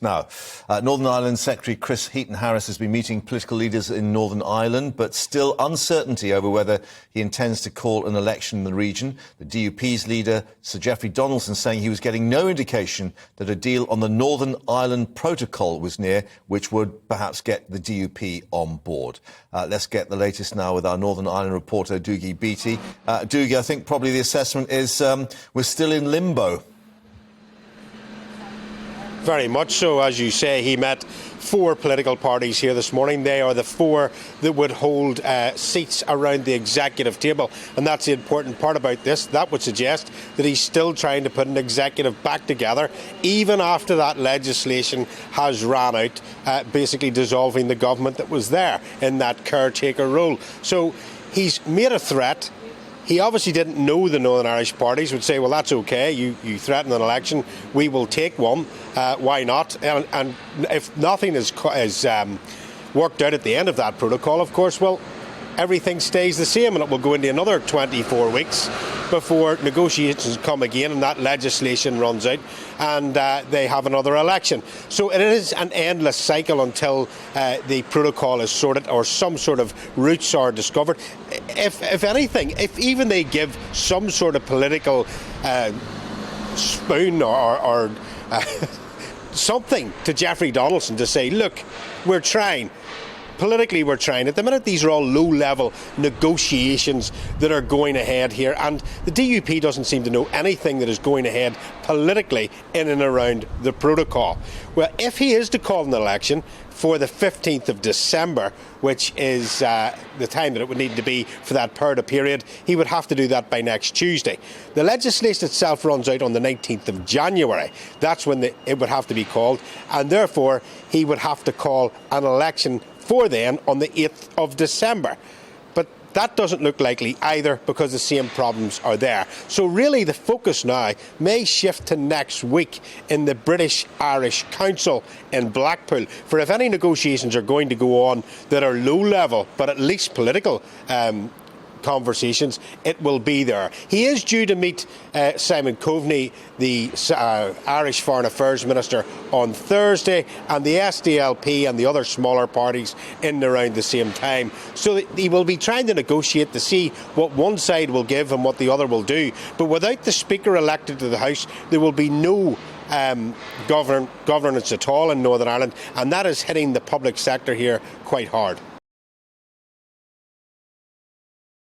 Now, Northern Ireland Secretary Chris Heaton-Harris has been meeting political leaders in Northern Ireland, but still uncertainty over whether he intends to call an election in the region. The DUP's leader, Sir Geoffrey Donaldson, saying he was getting no indication that a deal on the Northern Ireland Protocol was near, which would perhaps get the DUP on board. Let's get the latest now with our Northern Ireland reporter, Dougie Beattie. Dougie, I think probably the assessment is we're still in limbo. Very much so. As you say, he met 4 political parties here this morning. They are the 4 that would hold seats around the executive table. And that's the important part about this. That would suggest that he's still trying to put an executive back together, even after that legislation has ran out, basically dissolving the government that was there in that caretaker role. So he's made a threat. He obviously didn't know the Northern Irish parties would say, well, that's OK, you threaten an election, we will take one, why not? And if nothing is worked out at the end of that protocol, of course, well, everything stays the same and it will go into another 24 weeks before negotiations come again and that legislation runs out and they have another election. So it is an endless cycle until the protocol is sorted or some sort of routes are discovered. If anything, if even they give some sort of political spoon or something to Geoffrey Donaldson to say, look, we're trying. Politically, we're trying. At the minute, these are all low-level negotiations that are going ahead here, and the DUP doesn't seem to know anything that is going ahead politically in and around the protocol. Well, if he is to call an election for the 15th of December, which is the time that it would need to be for that PERDA period, he would have to do that by next Tuesday. The legislation itself runs out on the 19th of January. That's when it would have to be called, and therefore he would have to call an election for then on the 8th of December. But that doesn't look likely either because the same problems are there. So really the focus now may shift to next week in the British-Irish Council in Blackpool for if any negotiations are going to go on that are low level but at least political conversations, it will be there. He is due to meet Simon Coveney, the Irish Foreign Affairs Minister, on Thursday, and the SDLP and the other smaller parties in and around the same time. So he will be trying to negotiate to see what one side will give and what the other will do. But without the Speaker elected to the House, there will be no governance at all in Northern Ireland, and that is hitting the public sector here quite hard.